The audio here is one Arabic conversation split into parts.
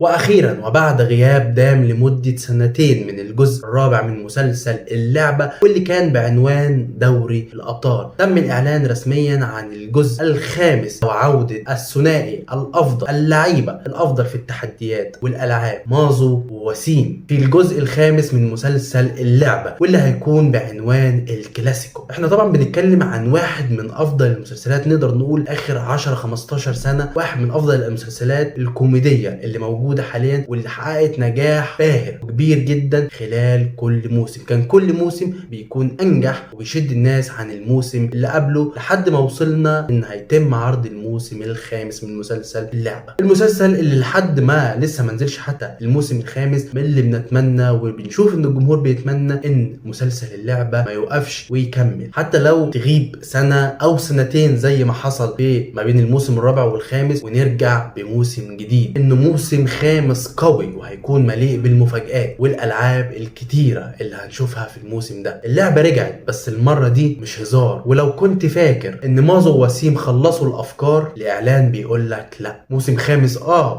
واخيرا وبعد غياب دام لمدة سنتين من الجزء الرابع من مسلسل اللعبة واللي كان بعنوان دوري الابطال، تم الاعلان رسميا عن الجزء الخامس وعودة الثنائي الافضل، اللعيبة الافضل في التحديات والالعاب مازو ووسيم في الجزء الخامس من مسلسل اللعبة واللي هيكون بعنوان الكلاسيكو. احنا طبعا بنتكلم عن واحد من افضل المسلسلات، نقدر نقول اخر 10-15 سنة واحد من افضل المسلسلات الكوميدية اللي موجودة حاليا واللي حققت نجاح باهر وكبير جدا خلال كل موسم. كان كل موسم بيكون انجح وبيشد الناس عن الموسم اللي قبله لحد ما وصلنا ان هيتم عرض الموسم الخامس من مسلسل اللعبة، المسلسل اللي لحد ما لسه ما نزلش حتى الموسم الخامس من اللي بنتمنى وبنشوف ان الجمهور بيتمنى ان مسلسل اللعبة ما يوقفش ويكمل حتى لو تغيب سنة او سنتين زي ما حصل في ما بين الموسم الرابع والخامس ونرجع بموسم جديد، انه موسم خامس قوي وهيكون مليء بالمفاجآت والالعاب الكتيرة اللي هنشوفها في الموسم ده. اللعبة رجعت بس المرة دي مش هزار، ولو كنت فاكر ان مازو ووسيم خلصوا الافكار، الاعلان بيقول لك لا، موسم خامس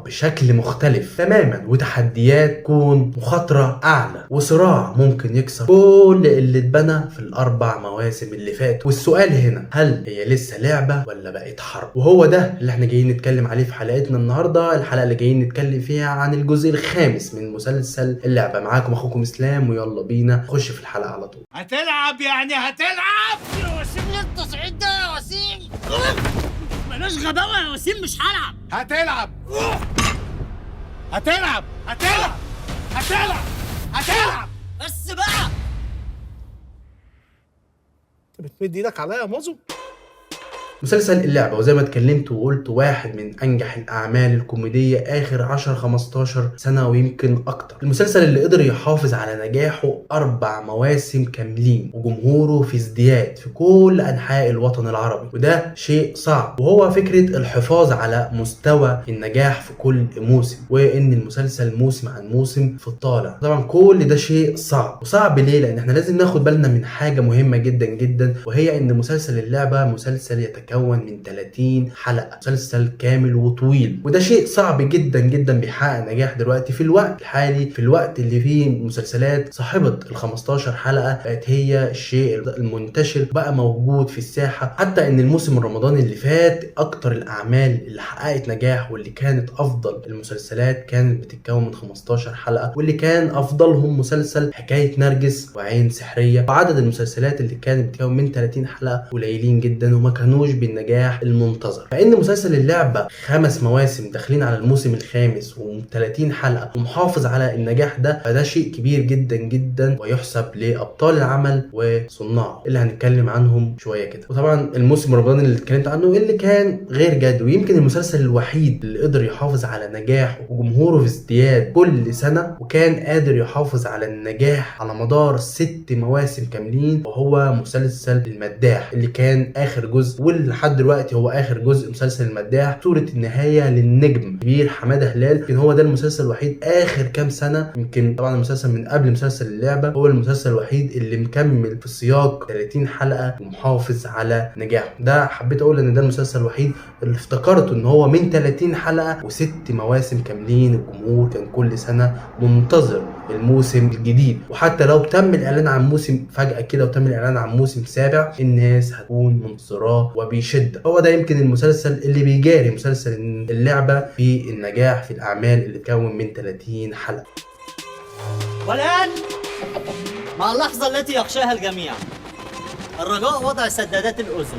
بشكل مختلف تماما وتحديات تكون مخاطرة اعلى وصراع ممكن يكسر كل اللي اتبنى في الاربع مواسم اللي فاتوا. والسؤال هنا، هل هي لسه لعبة ولا بقت حرب؟ وهو ده اللي احنا جايين نتكلم عليه في حلقتنا النهاردة، الحلقة اللي جايين نتكلم فيها عن الجزء الخامس من مسلسل اللعبة. معاكم اخوكم اسلام ويلا بينا نخش في الحلقة على طول. هتلعب يعني هتلعب يا وسيم ليه التصعيد ده يا وسيم؟ بلاش غباوة يا وسيم، مش هلعب. هتلعب هتلعب هتلعب هتلعب هتلعب بس بقى انت بتمد ايدك عليا يا مازو؟ مسلسل اللعبة وزي ما اتكلمت وقلت واحد من انجح الاعمال الكوميدية اخر 10-15 سنة ويمكن اكتر. المسلسل اللي قدر يحافظ على نجاحه 4 مواسم كاملين وجمهوره في ازدياد في كل انحاء الوطن العربي، وده شيء صعب، وهو فكرة الحفاظ على مستوى النجاح في كل موسم وان المسلسل موسم عن موسم في الطالع. طبعا كل ده شيء صعب، وصعب ليه؟ لان احنا لازم ناخد بالنا من حاجة مهمة جدا جدا، وهي ان مسلسل اللعبة مسلسل يتكون من 30 حلقة، مسلسل كامل وطويل، وده شيء صعب جدا جدا بيحقق نجاح دلوقتي في الوقت الحالي، في الوقت اللي فيه مسلسلات صاحبة ال 15 حلقة بقت هي الشيء المنتشر بقى موجود في الساحة. حتى ان الموسم الرمضاني اللي فات اكتر الاعمال اللي حققت نجاح واللي كانت افضل المسلسلات كانت بتتكون من 15 حلقة، واللي كان افضلهم مسلسل حكاية نرجس وعين سحرية. وعدد المسلسلات اللي كانت بتتكون من 30 حلقة قليلين جدا وما كانوش بالنجاح المنتظر. فإن مسلسل اللعبة 5 مواسم داخلين على الموسم الخامس و30 حلقة ومحافظ على النجاح ده، فده شيء كبير جدا جدا ويحسب لأبطال العمل وصناعه اللي هنتكلم عنهم شوية كده. وطبعا الموسم الرمضاني اللي اتكلمت عنه اللي كان غير جاد، ويمكن المسلسل الوحيد اللي قدر يحافظ على نجاحه وجمهوره في ازدياد كل سنة وكان قادر يحافظ على النجاح على مدار 6 مواسم كاملين، وهو مسلسل المداح اللي كان آخر جزء ولحد دلوقتي هو اخر جزء. مسلسل المداح صورة النهاية للنجم كبير حمادة هلال، يمكن هو ده المسلسل الوحيد اخر كام سنة، يمكن طبعا المسلسل من قبل مسلسل اللعبة هو المسلسل الوحيد اللي مكمل في سياق 30 حلقة ومحافظ على نجاحه. ده حبيت اقول ان ده المسلسل الوحيد اللي افتكرته ان هو من 30 حلقة و6 مواسم كاملين. الجمهور كان كل سنة منتظر الموسم الجديد، وحتى لو تم الاعلان عن موسم فجأة كده وتم الاعلان عن موسم سابع، الناس هتكون منتظراه وبيشد. هو ده يمكن المسلسل اللي بيجاري مسلسل اللعبة في النجاح في الأعمال اللي تكون من 30 حلقة. والآن مع اللحظة التي يخشاها الجميع، الرجاء وضع سدادات الأذن.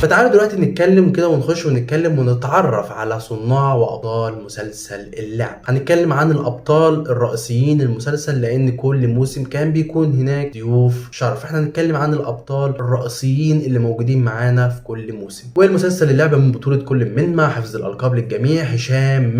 فتعالوا دلوقتي نتكلم كده ونخش ونتكلم ونتعرف على صناع وابطال مسلسل اللعبة. هنتكلم عن الابطال الرئيسيين المسلسل لان كل موسم كان بيكون هناك ضيوف شرف. احنا هنتكلم عن الابطال الرئيسيين اللي موجودين معانا في كل موسم. والمسلسل اللعبة من بطولة كل من مع حفظ الالقاب للجميع هشام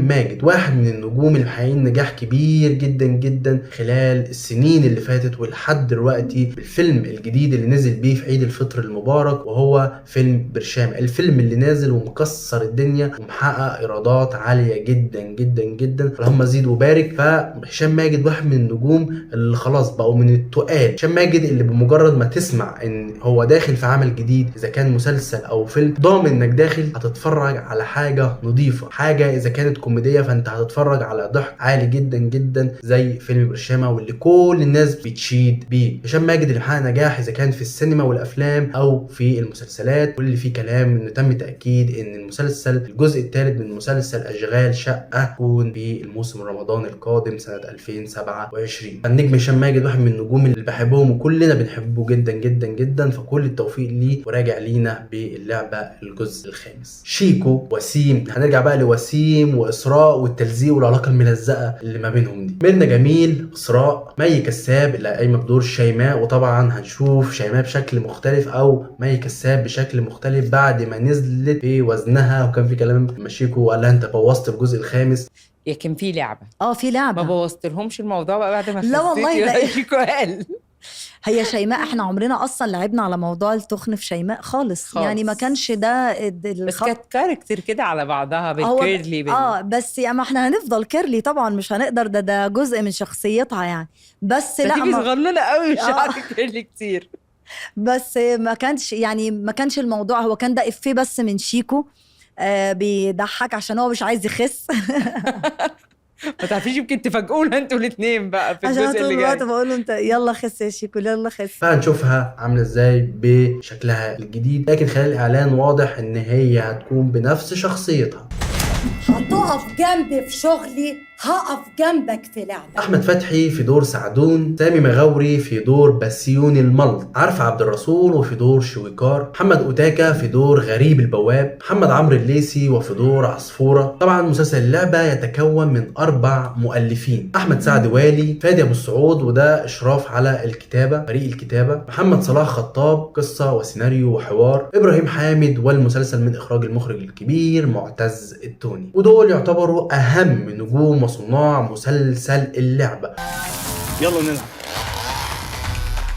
ماجد واحد من النجوم اللي محققين نجاح كبير جدا جدا خلال السنين اللي فاتت ولحد دلوقتي بالفيلم الجديد اللي نزل بيه في عيد الفطر المبارك، وهو وهو فيلم برشام، الفيلم اللي نازل ومكسر الدنيا ومحقق ايرادات عاليه جدا جدا جدا، اللهم زيد وبارك. فهشام ماجد واحد من النجوم اللي خلاص بقوا من التقال. هشام ماجد اللي بمجرد ما تسمع ان هو داخل في عمل جديد، اذا كان مسلسل او فيلم، ضامن انك داخل هتتفرج على حاجه نظيفه، حاجه اذا كانت كوميديه فانت هتتفرج على ضحك عالي جدا جدا زي فيلم برشامه واللي كل الناس بتشيد بيه. هشام ماجد اللي محقق نجاح اذا كان في السينما والافلام او في المسلسلات، واللي فيه كلام انه تم تاكيد ان المسلسل الجزء الثالث من مسلسل اشغال شقه يكون في الموسم الرمضاني القادم سنه 2027. النجم هشام ماجد واحد من النجوم اللي بحبهم وكلنا بنحبه جدا جدا جدا، فكل التوفيق ليه وراجع لينا باللعبه الجزء الخامس. شيكو وسيم، هنرجع بقى لوسيم واسراء والتلزيق والعلاقه الملزقه اللي ما بينهم دي. ميرنا جميل، اسراء، مي كساب اللي قايمه بدور شيماء، وطبعا هنشوف شيماء بشكل مختلف او مي كساب بشكل مختلف بعد ما نزلت في وزنها، وكان في كلام مشيكو وقال لها انت بوظت الجزء الخامس. كان في لعبه في لعبه ما بوظتلهمش الموضوع بقى بعد ما لا والله ده شيكو قال هي شيماء احنا عمرنا اصلا لعبنا على موضوع التخن في شيماء خالص. يعني ما كانش ده بس كانت كاركتر كده على بعضها بالكيرلي بس يعني ما احنا هنفضل كيرلي طبعا، مش هنقدر، ده جزء من شخصيتها يعني. بس لا تيجي صغننه قوي شعر كيرلي كتير. بس ما كانش الموضوع، هو كان ده افيه بس من شيكو بيضحك عشان هو مش عايز يخس. ما تعرفيش يمكن تفاجئونا انتوا الاثنين بقى في الجزء اللي جاي. عشان بقول له انت يلا خس يا شيكو يلا خس. فهنشوفها عامله ازاي بشكلها الجديد، لكن خلال الاعلان واضح ان هي هتكون بنفس شخصيتها. هتقف جنبي في شغلي هقف جنبك في لعبة. احمد فتحي في دور سعدون، سامي مغاوري في دور بسيون الملط، عارفه عبد الرسول وفي دور شويكار، محمد اوتاكا في دور غريب البواب، محمد عمرو الليثي وفي دور عصفوره. طبعا مسلسل اللعبه يتكون من 4 مؤلفين، احمد سعد والي، فادي ابو السعود وده اشراف على الكتابه، فريق الكتابه، محمد صلاح خطاب قصه وسيناريو وحوار، ابراهيم حامد، والمسلسل من اخراج المخرج الكبير معتز التوني. ودول يعتبروا اهم نجوم وصناع مسلسل اللعبة. يلا نلعب.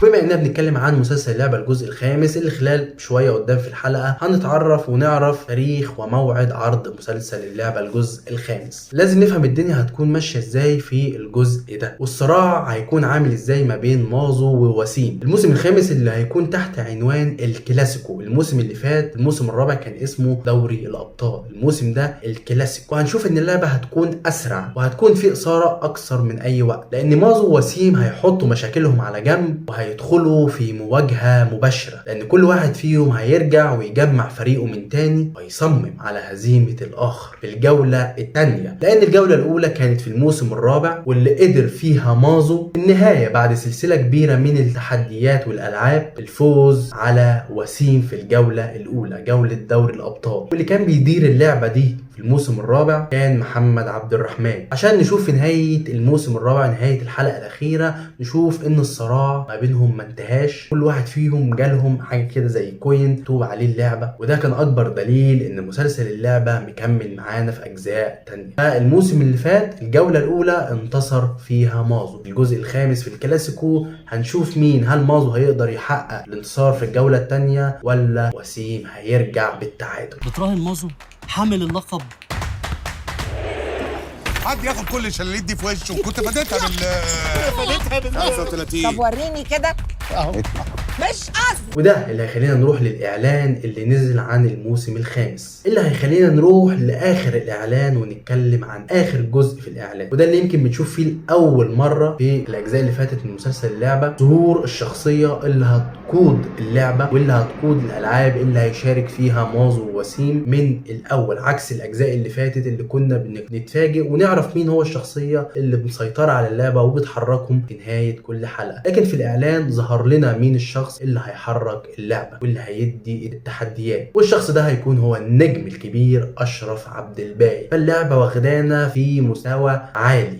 بما اننا بنتكلم عن مسلسل اللعبة الجزء الخامس، اللي خلال شوية قدام في الحلقة هنتعرف ونعرف تاريخ وموعد عرض مسلسل اللعبة الجزء الخامس. لازم نفهم الدنيا هتكون ماشية ازاي في الجزء ده، والصراع هيكون عامل ازاي ما بين مازو ووسيم. الموسم الخامس اللي هيكون تحت عنوان الكلاسيكو. الموسم اللي فات الموسم الرابع كان اسمه دوري الابطال، الموسم ده الكلاسيكو. وهنشوف ان اللعبة هتكون اسرع وهتكون في اثارة اكثر من اي وقت، لان مازو ووسيم هيحطوا مشاكلهم على جنب هيدخلوا في مواجهة مباشرة، لأن كل واحد فيهم هيرجع ويجمع فريقه من تاني ويصمم على هزيمة الآخر في الجولة التانية، لأن الجولة الأولى كانت في الموسم الرابع واللي قدر فيها مازو في النهاية بعد سلسلة كبيرة من التحديات والألعاب الفوز على وسيم في الجولة الأولى، جولة دوري الأبطال. واللي كان بيدير اللعبة دي في الموسم الرابع كان محمد عبد الرحمن. عشان نشوف في نهاية الموسم الرابع، نهاية الحلقة الأخيرة، نشوف إن الصراع ما بينهم ما انتهاش، كل واحد فيهم جالهم حاجة كده زي كوين توب عليه اللعبة، وده كان أكبر دليل إن مسلسل اللعبة مكمل معانا في أجزاء تانية. فالموسم اللي فات الجولة الأولى انتصر فيها مازو، الجزء الخامس في الكلاسيكو هنشوف مين، هل مازو هيقدر يحقق الانتصار في الجولة التانية ولا وسيم هيرجع بالتعادل. بتراهن مازو حامل اللقب. حد ياخد كل الشلاليت دي في وشه، كنت فادتها 35. طب وريني كده اهو مش قصدي. وده اللي هيخلينا نروح للإعلان اللي نزل عن الموسم الخامس، اللي هيخلينا نروح لآخر الإعلان ونتكلم عن آخر جزء في الإعلان، وده اللي يمكن بنشوف فيه لأول مرة في الأجزاء اللي فاتت من مسلسل اللعبة ظهور الشخصية اللي هتقود اللعبة واللي هتقود الألعاب اللي هيشارك فيها مازو ووسيم من الأول، عكس الأجزاء اللي فاتت اللي كنا بنتفاجئ ونعرف مين هو الشخصية اللي مسيطرة على اللعبة وبتحركهم في نهاية كل حلقة. لكن في الإعلان ظهر لنا مين الشخص اللي هيحرك اللعبة واللي هيدي التحديات، والشخص ده هيكون هو النجم الكبير أشرف عبد الباقي. فاللعبة واخدانا في مستوى عالي.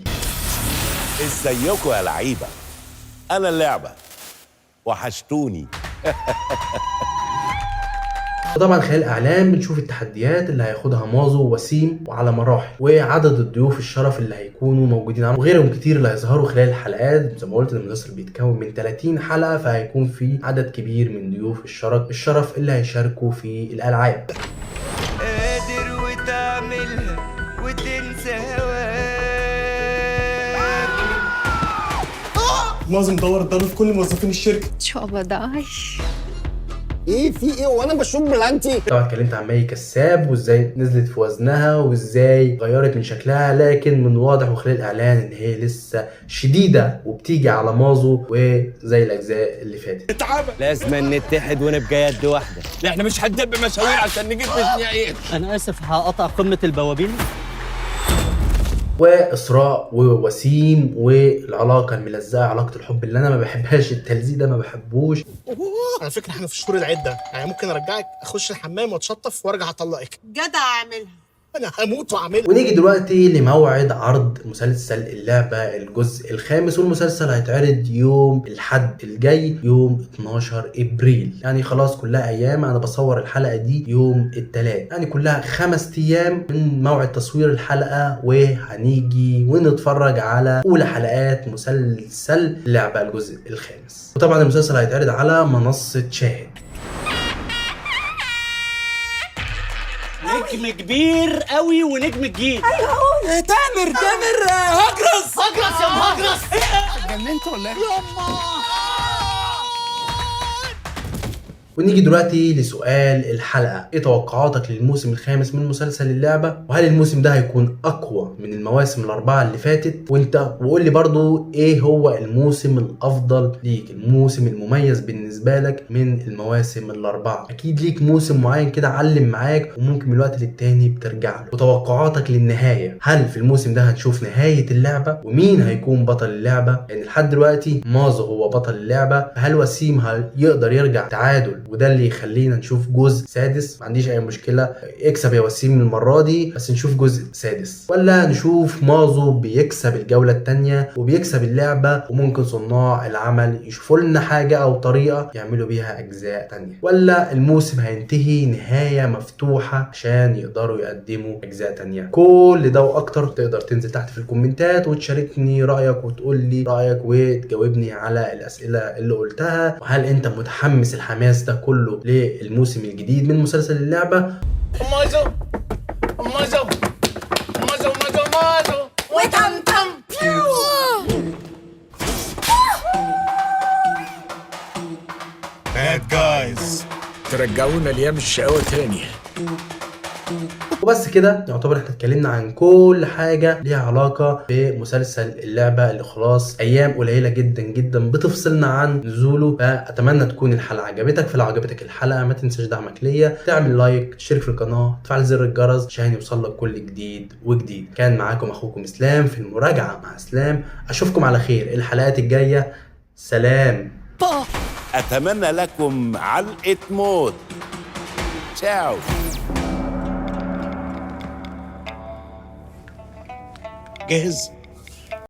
ازيكم يا لعيبة، أنا اللعبة وحشتوني. وطبعا خلال الاعلان بنشوف التحديات اللي هياخدها مازو ووسيم وعلى مراحل، وعدد الضيوف الشرف اللي هيكونوا موجودين وغيرهم كتير اللي هيظهروا خلال الحلقات. زي ما قلت المسلسل بيتكون من 30 حلقه، فهيكون في عدد كبير من ضيوف الشرف اللي هيشاركوا في الالعاب. قادر وتعملها وتنسى هواك. لازم ندور في كل موظفين الشركه. شو بداي ايه في ايه وانا بشوف بلانتي؟ طبعا اتكلمت عن مي كساب وازاي نزلت في وزنها وازاي غيرت من شكلها، لكن من واضح وخلال الاعلان ان هي لسه شديده وبتيجي على مازو وزي الاجزاء اللي فاتت. لازم نتحد ونبقى يد واحده. لا احنا مش هندب مشاوير عشان نجيب مشنيعين. انا اسف هقطع قمه البوابين. واسراء ووسيم والعلاقه الملزقه، علاقه الحب اللي انا ما بحبهاش، التلزيق ده ما بحبوش. على فكره احنا في الشهور العده، يعني ممكن ارجعك اخش الحمام واتشطف وارجع اطلقك. جدع اعملها. انا هموت واعملها. ونيجي دلوقتي لموعد عرض مسلسل اللعبة الجزء الخامس، والمسلسل هيتعرض يوم الحد الجاي يوم 12 ابريل، يعني خلاص كلها ايام. انا بصور الحلقة دي يوم الثلاث، يعني كلها 5 ايام من موعد تصوير الحلقة، وهنيجي ونتفرج على اولى حلقات مسلسل اللعبة الجزء الخامس. وطبعا المسلسل هيتعرض على منصة شاهد. نجم كبير قوي ونجم جديد. تامر هجرس يا مهجرس. اتجننت ولا ايه؟ ونيجي دلوقتي لسؤال الحلقة، ايه توقعاتك للموسم الخامس من مسلسل اللعبة؟ وهل الموسم ده هيكون اقوى من المواسم الاربعة اللي فاتت؟ وقول لي برضو ايه هو الموسم الافضل ليك، الموسم المميز بالنسبة لك من المواسم الاربعة. اكيد ليك موسم معين كده علم معاك وممكن من الوقت للتاني بترجع له. وتوقعاتك للنهاية، هل في الموسم ده هنشوف نهاية اللعبة؟ ومين هيكون بطل اللعبة؟ يعني لحد دلوقتي مازو هو بطل اللعبة، هل وسيم يقدر يرجع تعادل وده اللي يخلينا نشوف جزء سادس؟ ما عنديش اي مشكله، اكسب يا وسيم المره دي بس نشوف جزء سادس، ولا نشوف مازو بيكسب الجوله الثانيه وبيكسب اللعبه، وممكن صناع العمل يشوفوا لنا حاجه او طريقه يعملوا بيها اجزاء ثانيه، ولا الموسم هينتهي نهايه مفتوحه عشان يقدروا يقدموا اجزاء ثانيه؟ كل ده واكتر تقدر تنزل تحت في الكومنتات وتشاركني رايك وتقول لي رايك وتجاوبني على الاسئله اللي قلتها. وهل انت متحمس الحماس ده كله للموسم الجديد من مسلسل اللعبة؟ مازو وتمتم. باد جايز ترجعونا لايام الشقاوه تاني. وبس كده يعتبر احنا اتكلمنا عن كل حاجة ليها علاقة بمسلسل اللعبة اللي خلاص ايام قليلة جدا جدا بتفصلنا عن نزوله. فاتمنى تكون الحلقة عجبتك، فلو عجبتك الحلقة ما تنساش دعمك ليا، تعمل لايك، تشترك في القناة، تفعل زر الجرس عشان يوصلك كل جديد وجديد. كان معاكم اخوكم اسلام في المراجعة مع اسلام، اشوفكم على خير الحلقات الجاية. سلام. أتمنى لكم علقة موت. تشاو. جاهز؟